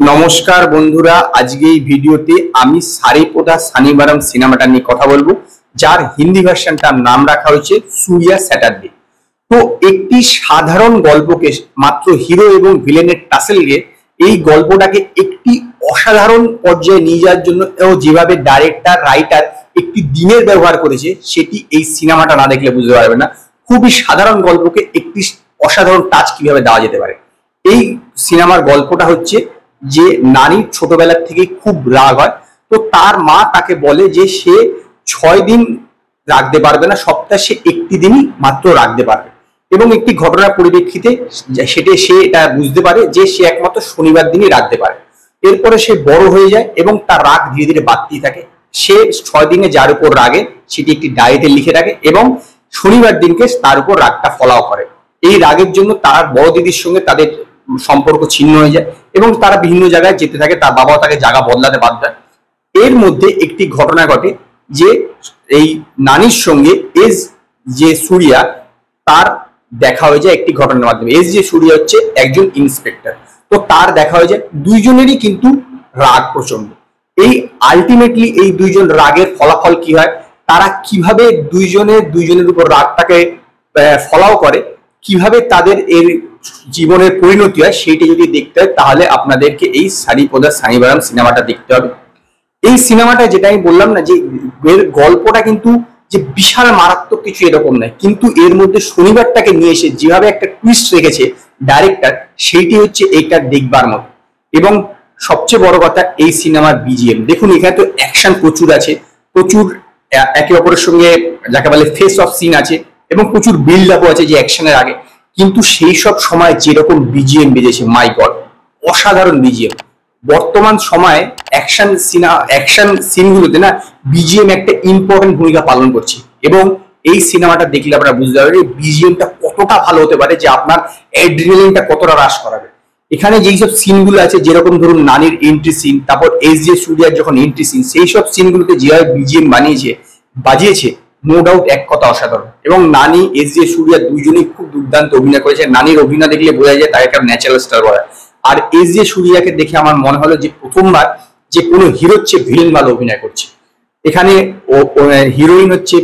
নমস্কার বন্ধুরা, আজকে এই ভিডিওতে আমি সারিপোদা সানিবারাম সিনেমাটা নিয়ে কথা বলবো, যার হিন্দি ভার্সনটার নাম রাখা হয়েছে সুরিয়া স্যাটারডে। তো একটি সাধারণ গল্পকে মাত্র হিরো এবং ভিলেনের টাসেলকে এই গল্পটাকে একটি অসাধারণ পর্যায়ে নিয়ে যাওয়ার জন্য যেভাবে ডাইরেক্টর রাইটার একটি দিনের ব্যবহার করেছে সেটি এই সিনেমাটা না দেখলে বুঝতে পারবে না। খুবই সাধারণ গল্পকে একটি অসাধারণ টাচ কিভাবে দেওয়া যেতে পারে। এই সিনেমার গল্পটা হচ্ছে যে নারীর ছোটবেলার থেকে খুব রাগ হয়, তো তার মা তাকে বলে যে সে 6 দিন রাখতে পারবে না, সপ্তাহে সে একটি দিনই মাত্র রাখতে পারবে। এবং একটি ঘটনার পরিপ্রেক্ষিতে সে এটা বুঝতে পারে যে সে একমাত্র শনিবার দিনই রাখতে পারে। এরপরে সে বড় হয়ে যায় এবং তার রাগ ধীরে ধীরে বাড়তেই থাকে। সে 6 দিনে যার উপর রাগে সেটি একটি ডায়েরিতে লিখে রাখে এবং শনিবার দিনকে তার উপর রাগটা ফলাও করে। এই রাগের জন্য তার বড় দিদির সঙ্গে তাদের সম্পর্ক ছিন্ন হয়ে যায় এবং তারা বিভিন্ন জায়গায় যেতে থাকে। তার বাবাও তাকে জায়গা বদলাতে বাধ্য হয়। এর মধ্যে একটি ঘটনা ঘটে যে এই নানির সঙ্গে এস যে সুরিয়া তার দেখা হয়ে যায় একটি ঘটনার মাধ্যমে। এস যে সুরিয়া হচ্ছে একজন ইন্সপেক্টর, তো তার দেখা হয়ে যায়। দুইজনেরই কিন্তু রাগ প্রচন্ড। এই আলটিমেটলি এই দুইজন রাগের ফলাফল কি হয়, তারা কিভাবে দুইজনের উপর রাগটাকে ফলাও করে, কিভাবে তাদের এর জীবনের পরিণতি হয়, সেইটা যদি দেখতে হয় তাহলে আপনাদেরকে এই সারিপোদা সানিবারাম সিনেমাটা দেখতে হবে। এই সিনেমাটা যেটা আমি বললাম না যে এর গল্পটা কিন্তু যে বিশাল মারাত্মক কিছু এরকম নয়, কিন্তু এর মধ্যে শনিবারটাকে নিয়ে এসে যেভাবে একটা টুইস্ট রেখেছে ডাইরেক্টর, সেইটি হচ্ছে এইটা দেখবার মতো। এবং সবচেয়ে বড় কথা এই সিনেমার বিজিএম দেখুন, এখানে তো অ্যাকশন প্রচুর আছে, প্রচুর একে অপরের সঙ্গে যাকে বলে ফেস অফ সিন আছে এবং প্রচুর বিল্ড আপও আছে যে অ্যাকশনের আগে। কিন্তু সেই সব সময় যেরকম বিজিএম বেজেছে, মাই গড, অসাধারণ বিজিএম। বর্তমান সময়ে অ্যাকশন সিনগুলোতে না বিজিএম একটা ইম্পর্টেন্ট ভূমিকা পালন করছে। এবং এই সিনেমাটা দেখলে আপনারা বুঝতে পারবেন যে বিজিএমটা কতটা ভালো হতে পারে, যে আপনার অ্যাড্রিনালিনটা কতটা হ্রাস করাবে। এখানে যেই সব সিনগুলো আছে, যেরকম ধরুন নানির এন্ট্রি সিন, তারপর এস জে সূর্যার যখন এন্ট্রি সিন, সেই সব সিনগুলোতে যেভাবে বিজিএম বাজিয়েছে, নো ডাউট এক কথা অসাধারণ। এবং নানি এস জে সূর্যা দুইজনেই খুব দুর্দান্ত অভিনয় করেছে। নানির অভিনয় দেখলে বোঝা যায় তাকে একটা ন্যাচারাল স্টার বলা। আর এস জে সূর্যাকে দেখে আমার মনে হলো যে প্রথমবার যে কোনো হিরোর চেয়ে ভিলেন ভালো অভিনয় করছে। এখানে হিরোইন হচ্ছে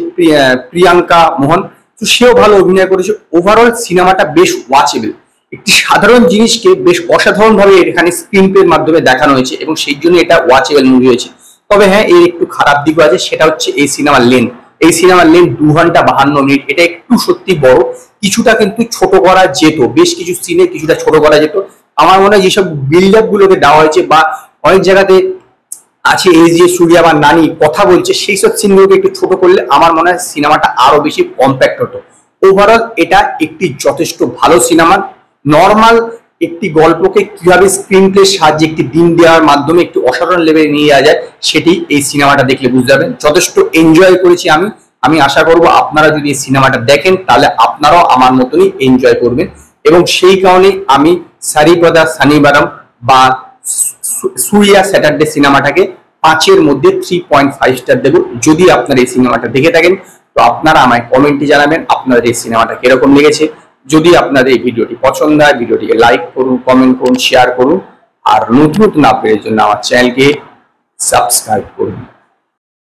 প্রিয়াঙ্কা মোহন, তো সেও ভালো অভিনয় করেছে। ওভারঅল সিনেমাটা বেশ ওয়াচেবল। একটি সাধারণ জিনিসকে বেশ অসাধারণ ভাবে এখানে স্ক্রিন প্লের মাধ্যমে দেখানো হয়েছে এবং সেই জন্য এটা ওয়াচেবল মুভি হয়েছে। তবে হ্যাঁ, এর একটু খারাপ দিকও আছে, সেটা হচ্ছে এই সিনেমার লেন্থ। এই সিনেমার লেন্থ 2 ঘন্টা 52 মিনিট। এটা একটু সত্যি বড়, কিছুটা কিন্তু ছোট করা যেত, বেশ কিছু সিনে কিছুটা ছোট করা যেত। আমার মনে হয় যেসব বিল্ড আপ গুলোকে দেওয়া হয়েছে বা অনেক জায়গাতে আছে এই যে সূর্যা বা নানি কথা বলছে, সেই সব সিনগুলোকে একটু ছোট করলে আমার মনে হয় সিনেমাটা আরো বেশি কম্প্যাক্ট হতো। ওভারঅল এটা একটি যথেষ্ট ভালো সিনেমা। নর্মাল একটি গল্পকে কিভাবে স্ক্রিন প্লের সাহায্যে একটি দিন দেওয়ার মাধ্যমে একটি অসাধারণ লেভেলে নিয়ে যাওয়া যায়, সেটি এই সিনেমাটা দেখলে বুঝতে পারবেন। যথেষ্ট এনজয় করেছি আমি আশা করব আপনারা যদি এই সিনেমাটা দেখেন তাহলে আপনারাও আমার মতনই এনজয় করবেন। এবং সেই কারণে আমি সারিপোদা সানিবারাম বা সুরিয়া স্যাটারডে সিনেমাটাকে 5-এর মধ্যে 3.5 স্টার দেব। যদি আপনারা এই সিনেমাটা দেখে থাকেন তো আপনারা আমায় কমেন্টে জানাবেন আপনাদের এই সিনেমাটা কিরকম লেগেছে। যদি আপনাদের এই ভিডিওটি পছন্দ হয়, ভিডিওটিকে লাইক করুন, কমেন্ট করুন, শেয়ার করুন। আর নতুন আপডেটের জন্য আমার চ্যানেলকে সাবস্ক্রাইব করুন।